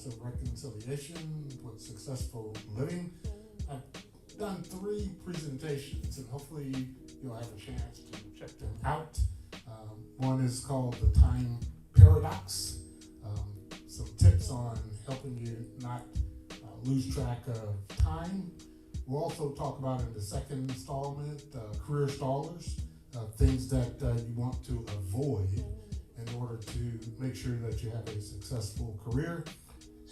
House of Reconciliation with Successful Living. I've done 3 presentations, and hopefully you'll have a chance to check them out. One is called The Time Paradox. Some tips on helping you not lose track of time. We'll also talk about in the second installment, career stallers, things that you want to avoid in order to make sure that you have a successful career.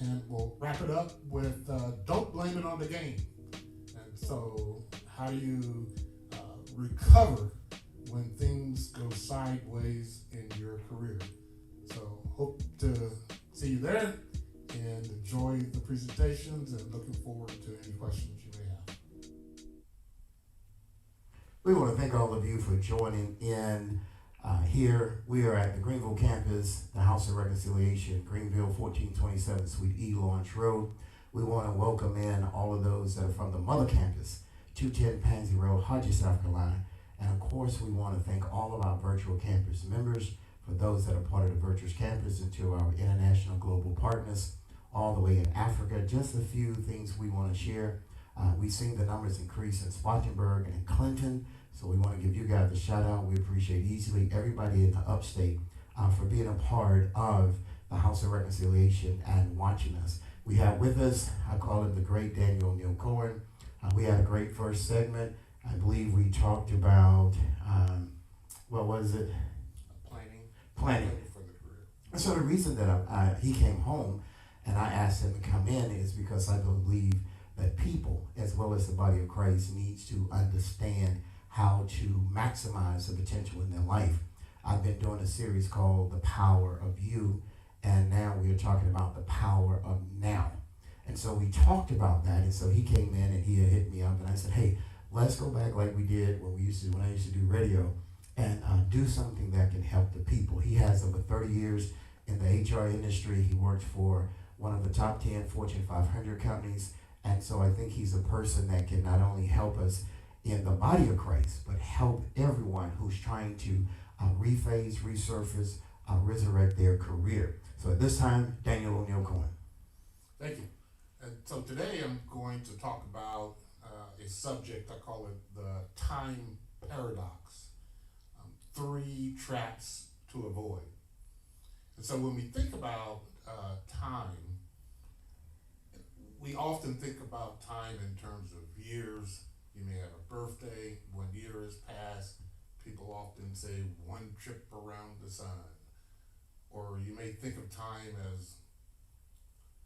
And we'll wrap it up with don't blame it on the game. And so how do you recover when things go sideways in your career? So hope to see you there and enjoy the presentations, and looking forward to any questions you may have. We want to thank all of you for joining in here. We are at the Greenville campus, the House of Reconciliation, Greenville 1427 Suite E, Lawrence Road. We want to welcome in all of those that are from the mother campus, 210 Pansy Road, Hodges, South Carolina. And of course, we want to thank all of our virtual campus members, for those that are part of the virtual campus, and to our international global partners all the way in Africa. Just a few things we want to share. We've seen the numbers increase in Spartanburg and in Clinton, so we want to give you guys a shout out. We appreciate easily everybody in the upstate for being a part of the House of Reconciliation and watching us. We have with us, I call him the great Daniel Neal Cohen. We had a great first segment. I believe we talked about, what was it? Planning for the career. And so the reason that he came home and I asked him to come in is because I believe that people, as well as the body of Christ, needs to understand how to maximize the potential in their life. I've been doing a series called The Power of You, and now we are talking about the power of now. And so we talked about that, and so he came in and he had hit me up, and I said, hey, let's go back like we did when I used to do radio, and do something that can help the people. He has over 30 years in the HR industry. He worked for one of the top 10 Fortune 500 companies. And so I think he's a person that can not only help us in the body of Christ, but help everyone who's trying to rephase, resurface, resurrect their career. So at this time, Daniel O'Neill Cohen. Thank you. And so today I'm going to talk about a subject, I call it the time paradox. 3 traps to avoid. And so when we think about time, we often think about time in terms of years. You may have a birthday, 1 year has passed. People often say 1 trip around the sun. Or you may think of time as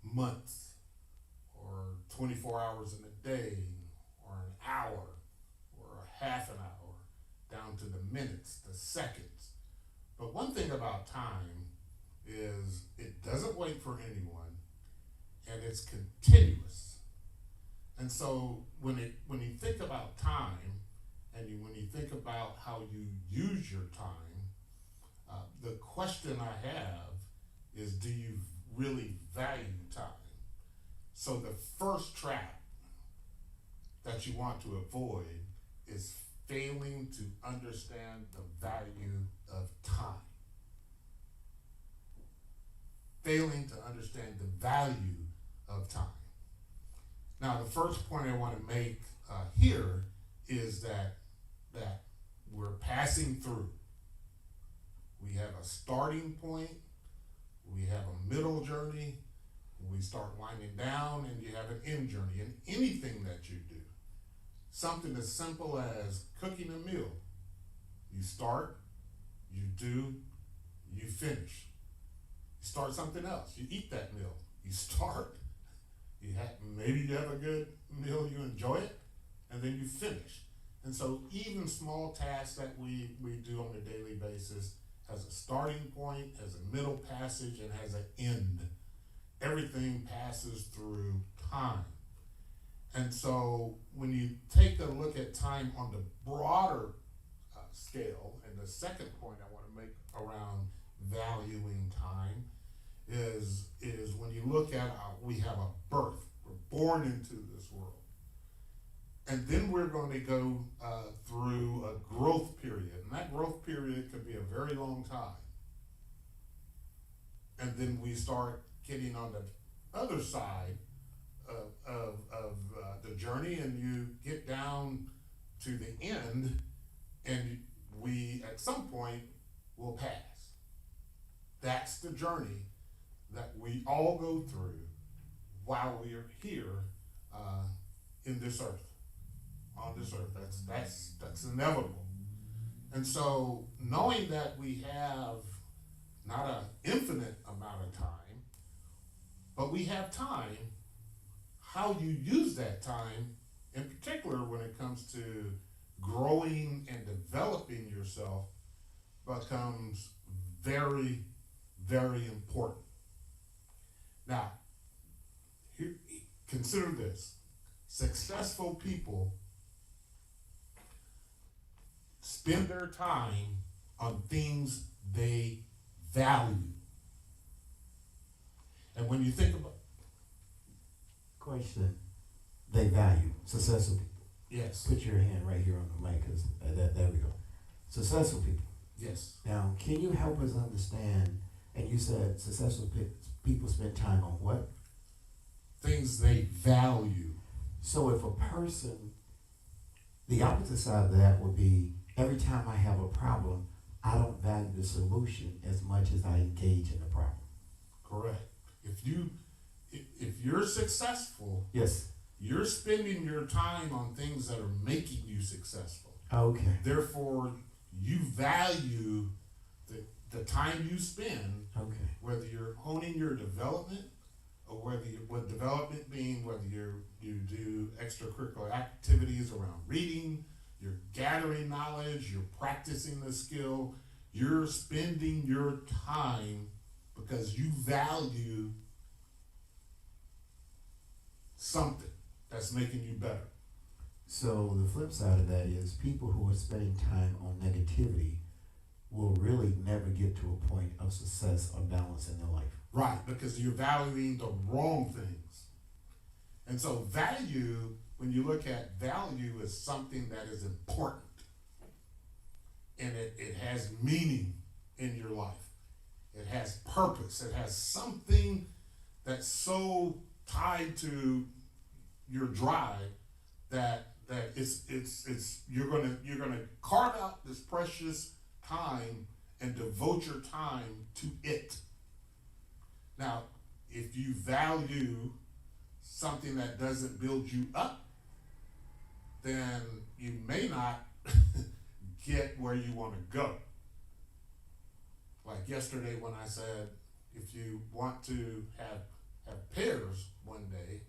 months, or 24 hours in a day, or an hour, or a half an hour, down to the minutes, the seconds. But one thing about time is it doesn't wait for anyone, and it's continuous. And so when you think about time, and when you think about how you use your time, the question I have is, do you really value time? So the first trap that you want to avoid is failing to understand the value of time. Failing to understand the value of time. Now, the first point I want to make here is that we're passing through. We have a starting point, we have a middle journey, we start winding down, and you have an end journey. And anything that you do, something as simple as cooking a meal. You start, you do, you finish. You start something else. You eat that meal. You start, maybe you have a good meal, you enjoy it, and then you finish. And so even small tasks that we do on a daily basis has a starting point, has a middle passage, and has an end. Everything passes through time. And so when you take a look at time on the broader scale, and the second point I want to make around valuing time is when you look at we have a birth. We're born into this world. And then we're going to go through a growth period. And that growth period could be a very long time. And then we start getting on the other side of the journey, and you get down to the end, and we at some point will pass. That's the journey that we all go through while we are here in this earth, on this earth. That's inevitable. And so, knowing that we have not an infinite amount of time, but we have time, how you use that time, in particular when it comes to growing and developing yourself, becomes very, very important. Now, here, consider this. Successful people spend their time on things they value. And when you think about Question, they value successful people. yes, Put your hand right here on the mic, cause there we go. Successful people. yes, Now, can you help us understand? And you said successful people spend time on what? things they value. So if a person, the opposite side of that would be every time I have a problem, I don't value the solution as much as I engage in the problem. Correct. If you're successful, Yes. you're spending your time on things that are making you successful. Okay. Therefore, you value the time you spend, Okay. whether you're honing your development, or what development being, whether you do extracurricular activities around reading, you're gathering knowledge, you're practicing the skill, you're spending your time because you value something that's making you better. So the flip side of that is people who are spending time on negativity will really never get to a point of success or balance in their life. Right, because you're valuing the wrong things. And so value, when you look at value, is something that is important. And it has meaning in your life. It has purpose. It has something that's so tied to your drive that it's you're gonna carve out this precious time and devote your time to it. Now, if you value something that doesn't build you up, then you may not get where you want to go. Like yesterday when I said, if you want to have pears one day,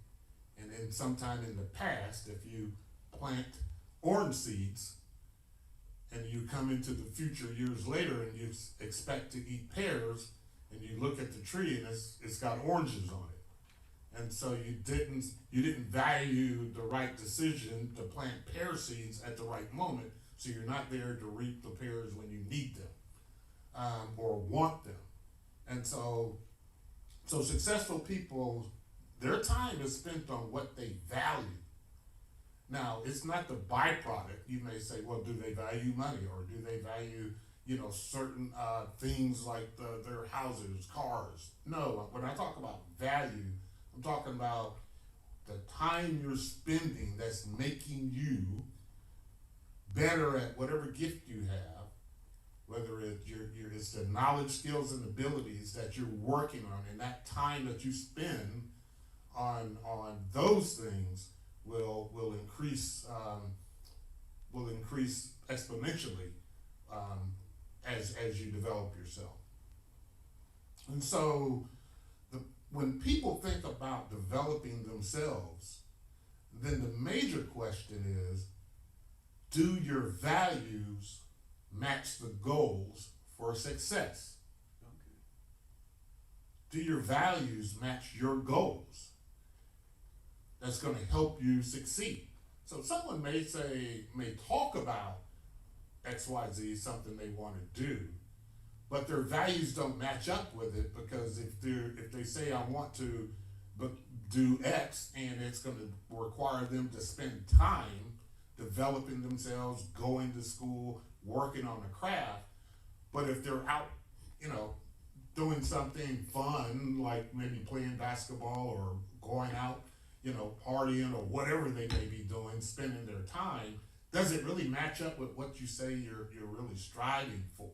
and then sometime in the past, if you plant orange seeds, and you come into the future years later and you expect to eat pears, and you look at the tree and it's got oranges on it, and so you didn't value the right decision to plant pear seeds at the right moment, so you're not there to reap the pears when you need them or want them. And so successful people, their time is spent on what they value. Now, it's not the byproduct. You may say, well, do they value money, or do they value, certain things like their houses, cars? No, when I talk about value, I'm talking about the time you're spending that's making you better at whatever gift you have, whether it's the knowledge, skills, and abilities that you're working on, and that time that you spend on those things will increase exponentially as you develop yourself. And so when people think about developing themselves, then the major question is, do your values match the goals for success? Do your values match your goals? That's going to help you succeed. So someone may talk about XYZ, something they want to do, but their values don't match up with it, because if they say I want to do X, and it's going to require them to spend time developing themselves, going to school, working on a craft, but if they're out, doing something fun, like maybe playing basketball or going out, partying or whatever they may be doing, spending their time, does it really match up with what you say you're really striving for?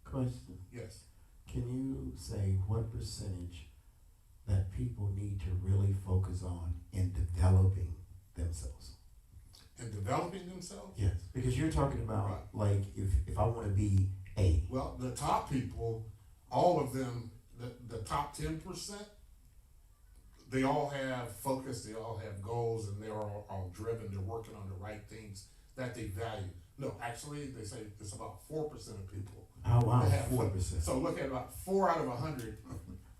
Question. Yes. Can you say what percentage that people need to really focus on in developing themselves? And developing themselves? Yes. Because you're talking about, Right. like, if I want to be A. Well, the top people, all of them, the top 10%, they all have focus, they all have goals, and they're all driven. They're working on the right things that they value. No, actually, they say it's about 4% of people. Oh, wow, that have 4%. So look at about 4 out of 100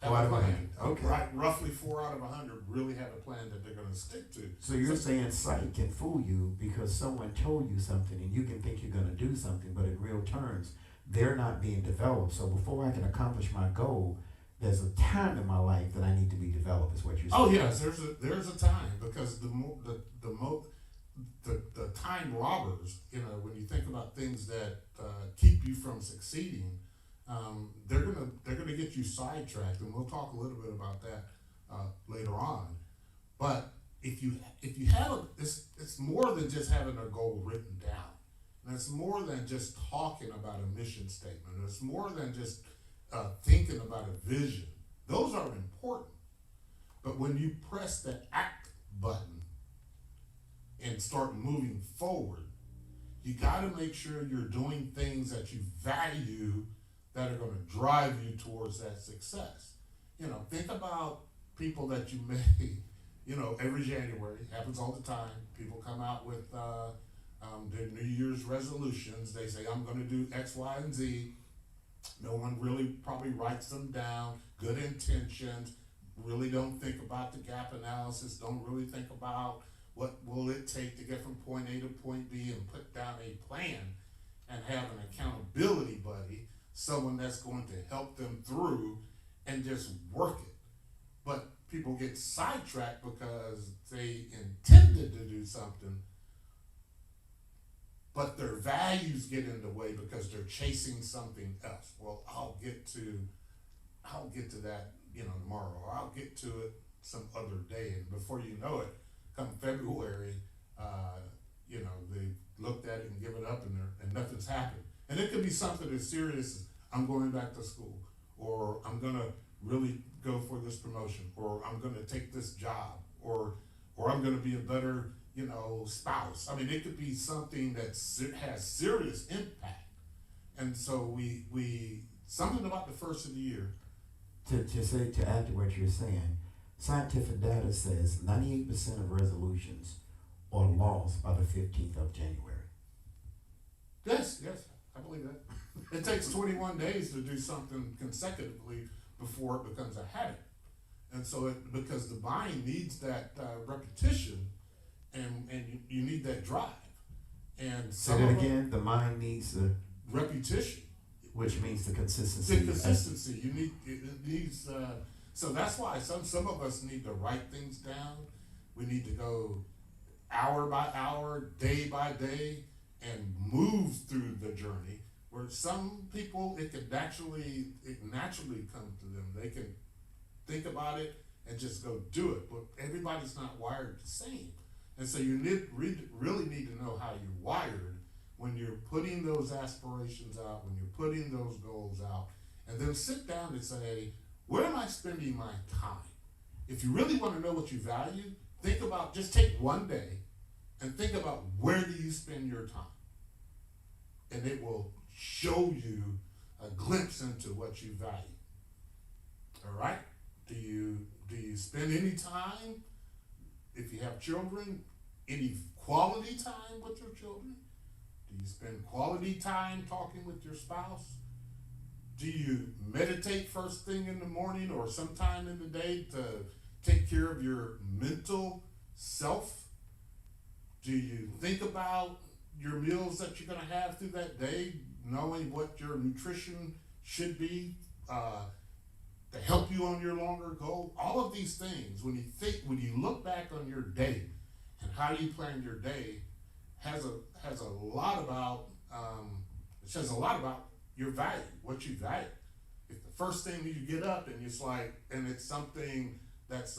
have 4 out a of plan. 100, okay. Right, roughly 4 out of 100 really have a plan that they're going to stick to. So you're saying sight can fool you because someone told you something and you can think you're going to do something, but in real terms, they're not being developed. So before I can accomplish my goal, there's a time in my life that I need to be developed, is what you're saying. Oh yes, there's a time, because the time robbers, when you think about things that keep you from succeeding, they're gonna get you sidetracked, and we'll talk a little bit about that later on. But if you have it's more than just having a goal written down, and it's more than just talking about a mission statement. It's more than just thinking about a vision. Those are important, but when you press the act button and start moving forward, you got to make sure you're doing things that you value that are going to drive you towards that success. Think about people that you may, every January, happens all the time. People come out with their New Year's resolutions. They say, I'm going to do X, Y, and Z. No one really probably writes them down. Good intentions. Really don't think about the gap analysis. Don't really think about what will it take to get from point A to point B, and put down a plan and have an accountability buddy, someone that's going to help them through and just work it. But people get sidetracked because they intended to do something, but their values get in the way because they're chasing something else. Well, I'll get to that, tomorrow, or I'll get to it some other day. And before you know it, come February, they looked at it and given up, and nothing's happened. And it could be something as serious as, I'm going back to school, or I'm gonna really go for this promotion, or I'm gonna take this job, or I'm gonna be a better, spouse. I mean, it could be something that has serious impact. And so we something about the first of the year. To add to what you're saying, scientific data says 98% of resolutions are lost by the 15th of January. Yes, I believe that. It takes 21 days to do something consecutively before it becomes a habit. And so because the mind needs that repetition, and you need that drive. And say that again, the mind needs the repetition, which means the consistency. The consistency. It needs. So that's why some of us need to write things down. We need to go hour by hour, day by day, and move through the journey. Where some people, it naturally comes to them. They can think about it and just go do it. But everybody's not wired the same. And so you really need to know how you're wired when you're putting those aspirations out, when you're putting those goals out, and then sit down and say, where am I spending my time? If you really want to know what you value, just take one day and think about, where do you spend your time? And it will show you a glimpse into what you value. All right? Do you spend any time, if you have children, any quality time with your children? Do you spend quality time talking with your spouse? Do you meditate first thing in the morning or sometime in the day to take care of your mental self? Do you think about your meals that you're going to have through that day, knowing what your nutrition should be to help you on your longer goal? All of these things, when you look back on your day and how you plan your day, has a lot about it says a lot about your value, what you value. If the first thing you get up and it's like, and it's something that's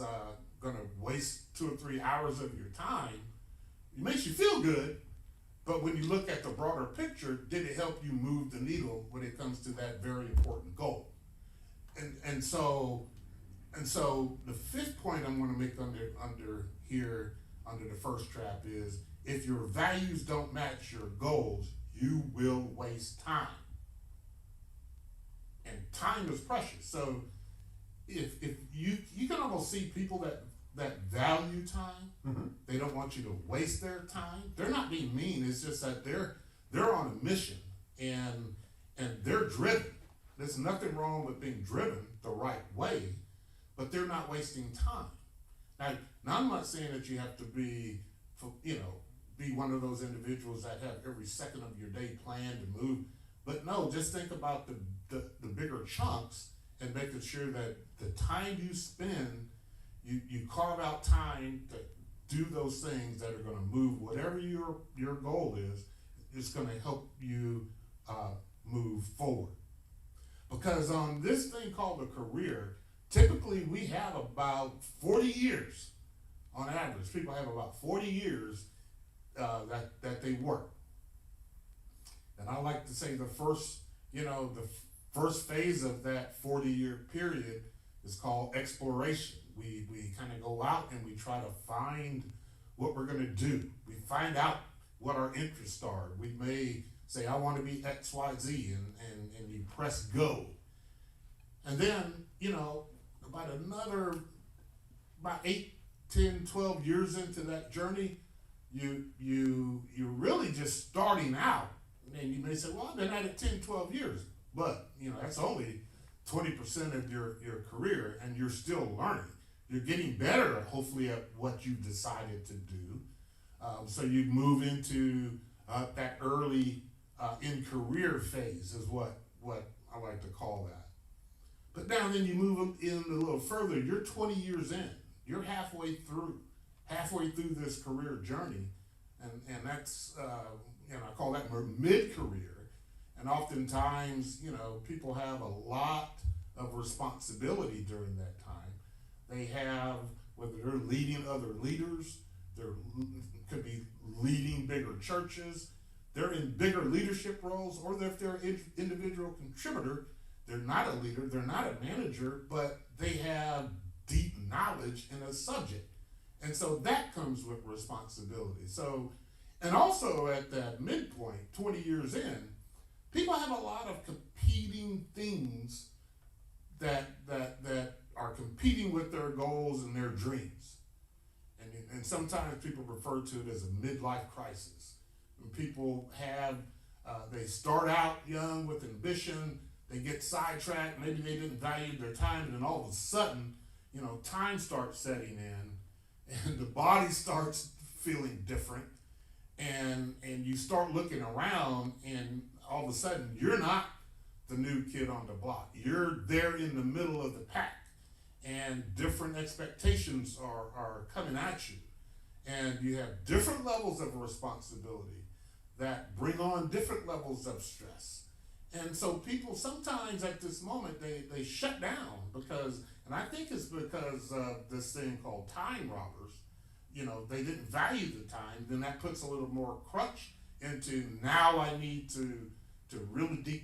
gonna waste 2 or 3 hours of your time, it makes you feel good, but when you look at the broader picture, did it help you move the needle when it comes to that very important goal? And so the fifth point I'm gonna make under the first trap is, if your values don't match your goals, you will waste time. And time is precious. So if you can almost see people that value time, Mm-hmm. they don't want you to waste their time. They're not being mean, it's just that they're on a mission and they're driven. There's nothing wrong with being driven the right way, but they're not wasting time. Now I'm not saying that you have to be one of those individuals that have every second of your day planned to move, but no, just think about the bigger chunks and making sure that the time you spend, you carve out time to do those things that are going to move whatever your goal is. It's going to help you move forward. Because on this thing called a career, typically we have about 40 years on average. People have about 40 years that they work. And I like to say the first phase of that 40-year period is called exploration. We kind of go out and we try to find what we're going to do. We find out what our interests are. We may say, I want to be X, Y, Z, and you press go. And then, about 8, 10, 12 years into that journey, you're really just starting out. And you may say, well, I've been at it 10, 12 years. But, that's only 20% of your career, and you're still learning. You're getting better, hopefully, at what you decided to do. So you move into that early in-career phase is what I like to call that. But now then you move in a little further. You're 20 years in. You're halfway through this career journey. And that's, I call that mid-career. And oftentimes, people have a lot of responsibility during that time. They have, whether they're leading other leaders, could be leading bigger churches, they're in bigger leadership roles, or if they're an individual contributor, they're not a leader, they're not a manager, but they have deep knowledge in a subject. And so that comes with responsibility. So, and also at that midpoint, 20 years in, people have a lot of competing things that are competing with their goals and their dreams. And sometimes people refer to it as a midlife crisis. When people they start out young with ambition, they get sidetracked, maybe they didn't value their time, and then all of a sudden, time starts setting in, and the body starts feeling different, and you start looking around, and all of a sudden, you're not the new kid on the block. You're there in the middle of the pack, and different expectations are coming at you, and you have different levels of responsibility that bring on different levels of stress. And so people sometimes at this moment, they shut down because, and I think it's because of this thing called time robbers. They didn't value the time, then that puts a little more crunch into, now I need to really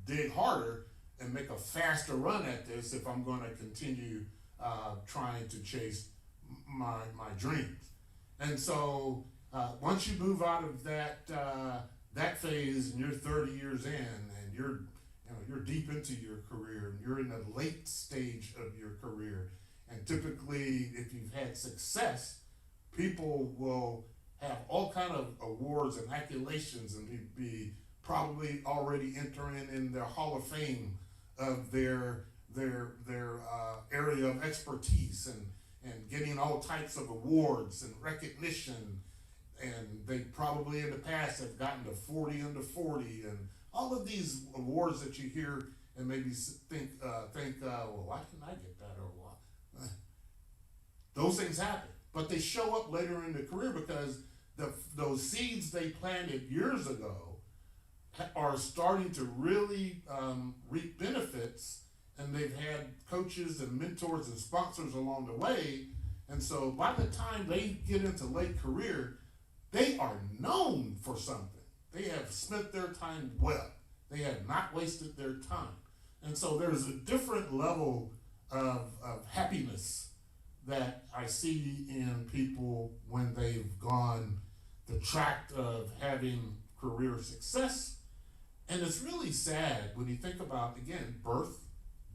dig harder and make a faster run at this if I'm going to continue trying to chase my dreams. And so once you move out of that phase and you're 30 years in and you're deep into your career and you're in the late stage of your career, and typically if you've had success, people will have all kind of awards and accolations and be probably already entering in their Hall of Fame of their area of expertise and getting all types of awards and recognition. And they probably in the past have gotten to 40 under 40 and all of these awards that you hear and maybe think, well, why didn't I get that, or what? Those things happen, but they show up later in the career because those seeds they planted years ago are starting to really reap benefits and they've had coaches and mentors and sponsors along the way. And so by the time they get into late career, they are known for something. They have spent their time well. They have not wasted their time. And so there's a different level of happiness that I see in people when they've gone the track of having career success. And it's really sad when you think about, again, birth,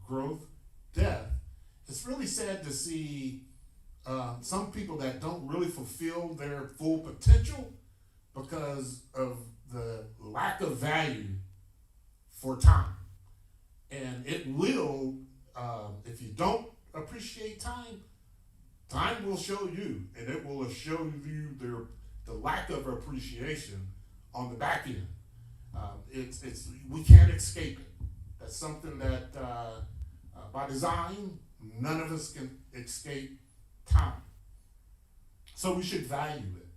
growth, death. It's really sad to see some people that don't really fulfill their full potential because of the lack of value for time. And it will, if you don't appreciate time, time will show you, and it will show you the lack of appreciation on the back end. We can't escape it. That's something that by design, none of us can escape time. So we should value it.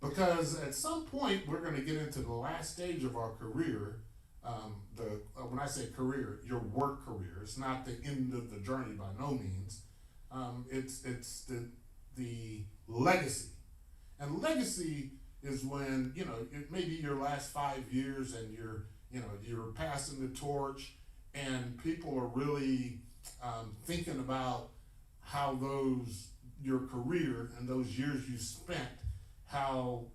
Because at some point, we're going to get into the last stage of our career. When I say career, your work career. It's not the end of the journey by no means. It's the legacy. And legacy is when, it may be your last 5 years and you're passing the torch, and people are really thinking about how your career and those years you spent, how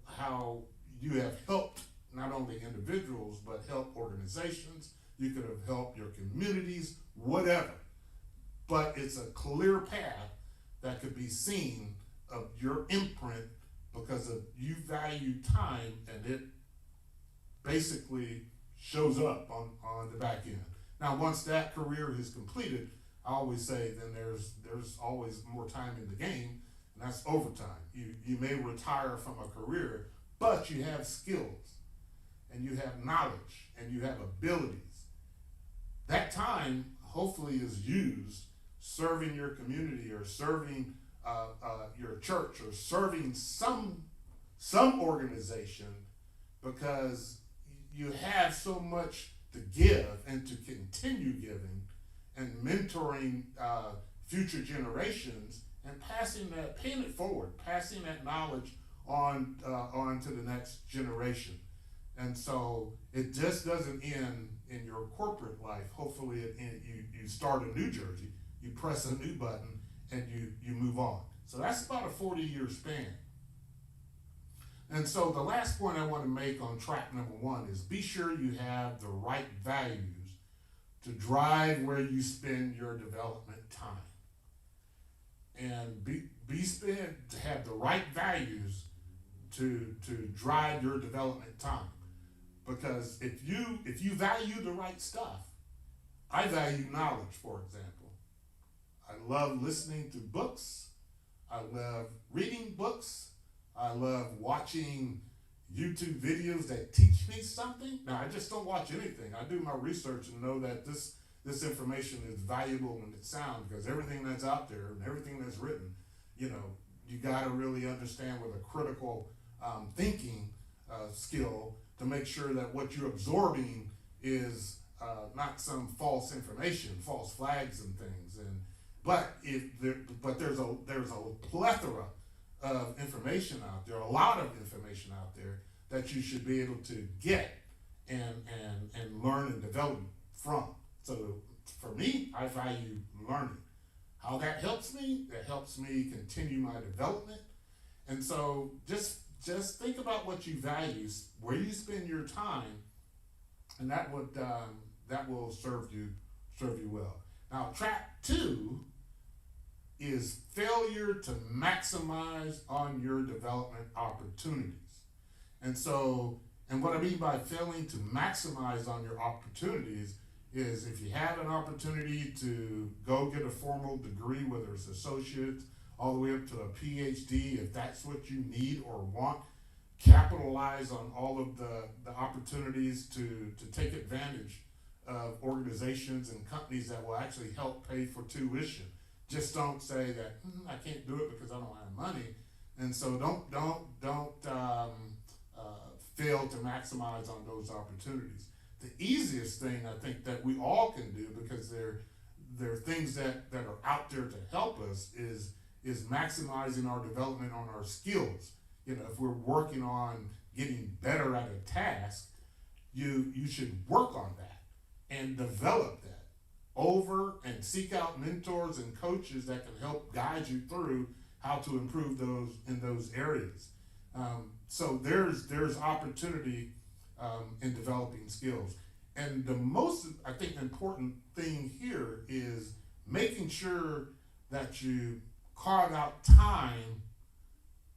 you have helped not only individuals but helped organizations. You could have helped your communities, whatever. But it's a clear path that could be seen of your imprint because of you value time, and it basically shows up on the back end. Now, once that career is completed, I always say then there's always more time in the game, and that's overtime. You may retire from a career, but you have skills, and you have knowledge, and you have abilities. That time hopefully is used serving your community or serving your church or serving some organization, because you have so much to give and to continue giving and mentoring future generations and paying it forward, passing that knowledge on to the next generation. And so it just doesn't end in your corporate life. Hopefully you start a new jersey, you press a new button, and you move on. So that's about a 40-year span. And so the last point I want to make on track number 1 is be sure you have the right values to drive where you spend your development time. And to have the right values to drive your development time. Because if you value the right stuff, I value knowledge, for example. I love listening to books. I love reading books. I love watching YouTube videos that teach me something. Now, I just don't watch anything. I do my research and know that this information is valuable and it's sound, because everything that's out there and everything that's written, you got to really understand with a critical thinking skill to make sure that what you're absorbing is not some false information, false flags and things. But there's a plethora of information out there, a lot of information out there that you should be able to get and learn and develop from. So for me, I value learning. How that helps me continue my development. And so just think about what you value, where you spend your time, and that will serve you well. Now, track 2 is failure to maximize on your development opportunities. And what I mean by failing to maximize on your opportunities is if you have an opportunity to go get a formal degree, whether it's associates, all the way up to a PhD, if that's what you need or want, capitalize on all of the opportunities to take advantage of organizations and companies that will actually help pay for tuition. Just don't say that I can't do it because I don't have money, and so don't fail to maximize on those opportunities. the easiest thing I think that we all can do, because there are things that are out there to help us, is maximizing our development on our skills. If we're working on getting better at a task, you should work on that and develop that over, and seek out mentors and coaches that can help guide you through how to improve those areas. So there's opportunity in developing skills. And the most, I think, important thing here is making sure that you carve out time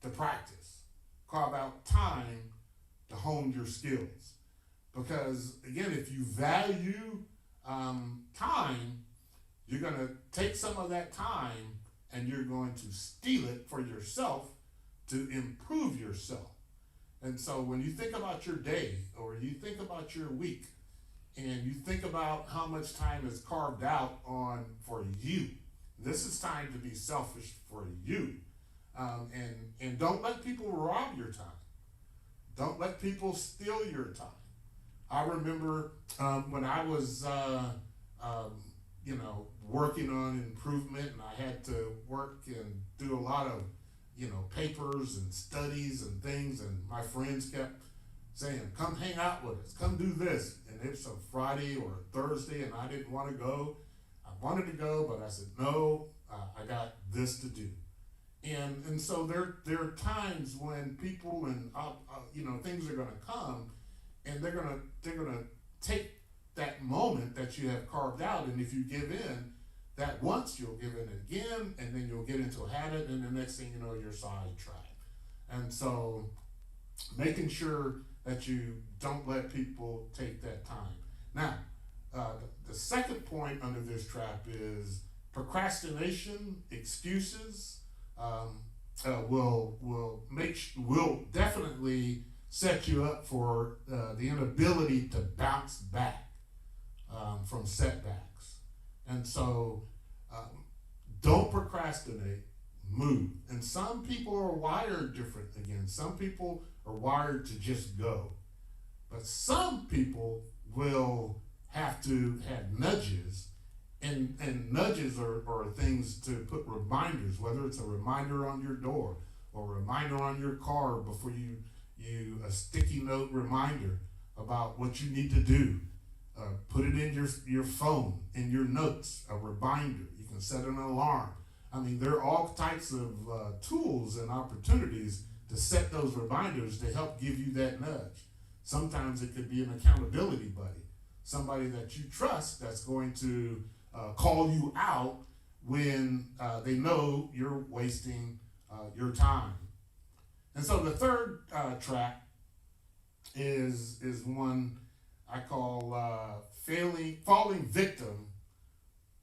to practice, carve out time to hone your skills. Because again, if you value time, you're going to take some of that time and you're going to steal it for yourself to improve yourself. And so when you think about your day, or you think about your week, and you think about how much time is carved out for you, this is time to be selfish for you. And don't let people rob your time. Don't let people steal your time. I remember when I was, working on improvement, and I had to work and do a lot of, papers and studies and things, and my friends kept saying, come hang out with us, come do this. And it was a Friday or a Thursday, and I didn't want to go. I wanted to go, but I said, no, I got this to do. And so there are times when people and things are going to come, and they're gonna take that moment that you have carved out, and if you give in that once, you'll give in again, and then you'll get into a habit, and the next thing you know, you're sidetracked. And so making sure that you don't let people take that time. Now, the second point under this trap is procrastination. Excuses will definitely set you up for the inability to bounce back from setbacks. And so don't procrastinate, move. And some people are wired different again. Some people are wired to just go. But some people will have to have nudges, and nudges are things to put reminders, whether it's a reminder on your door or a reminder on your car before you a sticky note reminder about what you need to do. Put it in your phone, in your notes, a reminder. You can set an alarm. I mean, there are all types of tools and opportunities to set those reminders to help give you that nudge. Sometimes it could be an accountability buddy, somebody that you trust that's going to call you out when they know you're wasting your time. And so the third trap is one I call falling victim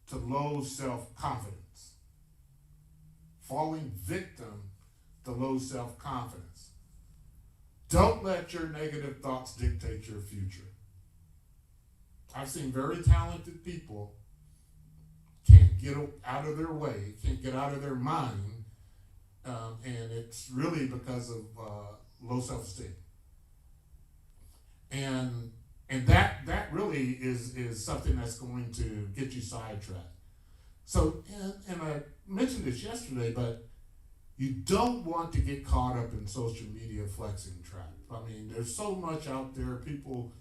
to low self-confidence. Falling victim to low self-confidence. Don't let your negative thoughts dictate your future. I've seen very talented people can't get out of their way, can't get out of their mind, and it's really because of low self-esteem. And that really is something that's going to get you sidetracked. So, and I mentioned this yesterday, but you don't want to get caught up in social media flexing trap. I mean, there's so much out there. People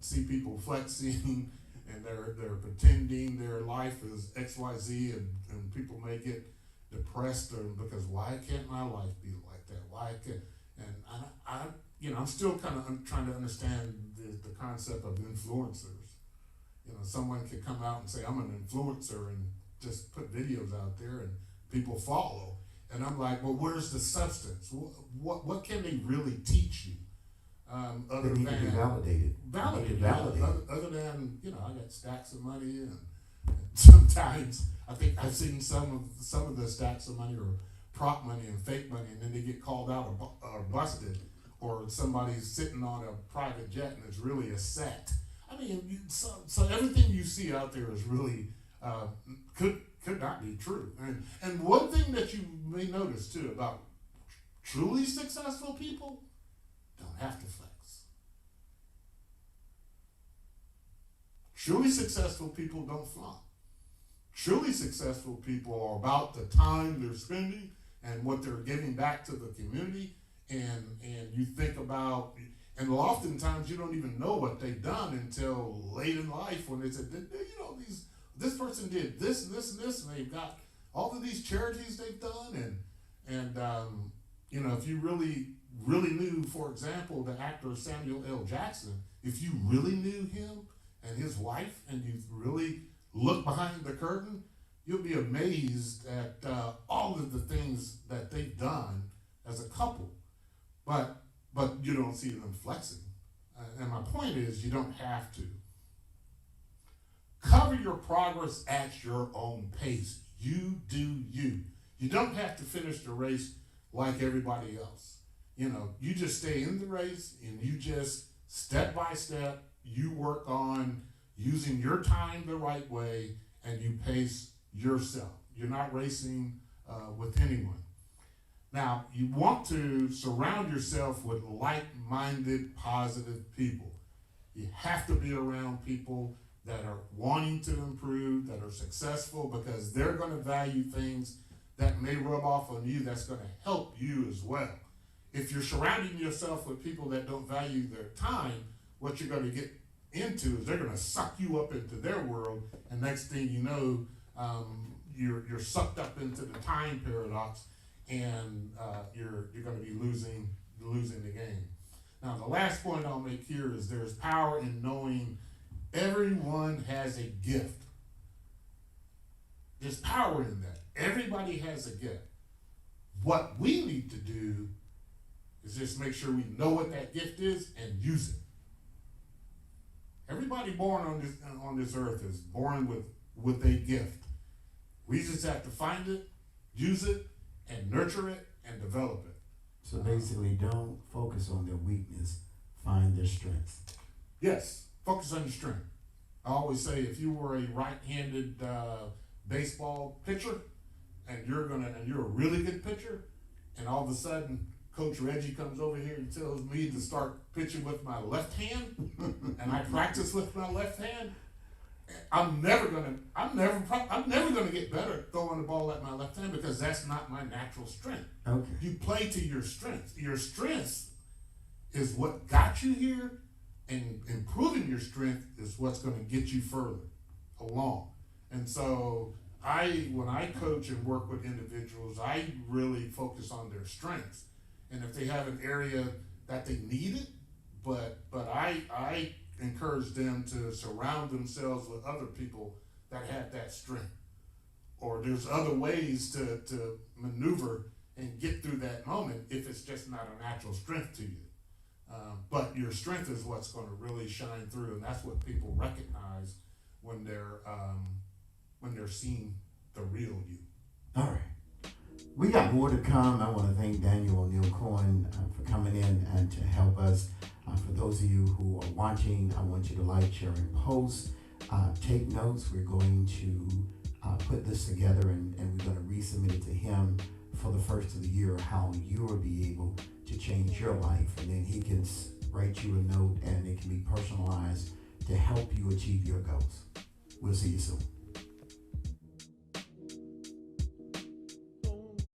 see people flexing, and they're pretending their life is XYZ, and people may get depressed because why can't my life be like that? Why can't? And I'm still kind of trying to understand the concept of influencers. Someone could come out and say, I'm an influencer, and just put videos out there and people follow. And I'm like, well, where's the substance? What can they really teach you? They need to be validated. Other than, I got stacks of money, and sometimes I think I've seen some of the stacks of money or prop money and fake money, and then they get called out or busted, or somebody's sitting on a private jet and it's really a set. I mean, so everything you see out there is really could not be true. And one thing that you may notice too about truly successful people, don't have to flex. Truly successful people don't flaunt. Truly successful people are about the time they're spending and what they're giving back to the community. And you think about, and oftentimes you don't even know what they've done until late in life when they said, this person did this and this and this, and they've got all of these charities they've done, and if you really knew, for example, the actor Samuel L. Jackson, if you really knew him and his wife, and you really look behind the curtain, you'll be amazed at all of the things that they've done as a couple. But you don't see them flexing. And my point is, you don't have to. Cover your progress at your own pace. You do you. You don't have to finish the race like everybody else. You just stay in the race, and you just step by step, you work on using your time the right way, and you pace yourself. You're not racing with anyone. Now, you want to surround yourself with like-minded, positive people. You have to be around people that are wanting to improve, that are successful, because they're going to value things that may rub off on you that's going to help you as well. If you're surrounding yourself with people that don't value their time, what you're going to get into is they're going to suck you up into their world, and next thing you know, you're sucked up into the time paradox, and you're going to be losing the game. Now, the last point I'll make here is there's power in knowing everyone has a gift. There's power in that. Everybody has a gift. What we need to do is just make sure we know what that gift is and use it. Everybody born on this earth is born with a gift. We just have to find it, use it, and nurture it and develop it. So basically, don't focus on their weakness, find their strengths. Yes, focus on your strength. I always say, if you were a right-handed baseball pitcher, and you're a really good pitcher, and all of a sudden Coach Reggie comes over here and tells me to start pitching with my left hand, and I practice with my left hand, I'm never gonna get better throwing the ball at my left hand, because that's not my natural strength. Okay. You play to your strengths. Your strengths is what got you here, and improving your strength is what's going to get you further along. And so when I coach and work with individuals, I really focus on their strengths. And if they have an area that they need it, but I encourage them to surround themselves with other people that have that strength. Or there's other ways to maneuver and get through that moment if it's just not a natural strength to you. But your strength is what's going to really shine through, and that's what people recognize when they're seeing the real you. All right. We got more to come. I want to thank Daniel O'Neill Cohen for coming in and to help us. For those of you who are watching, I want you to like, share, and post. Take notes. We're going to put this together, and we're going to resubmit it to him for the first of the year, how you will be able to change your life. And then he can write you a note, and it can be personalized to help you achieve your goals. We'll see you soon.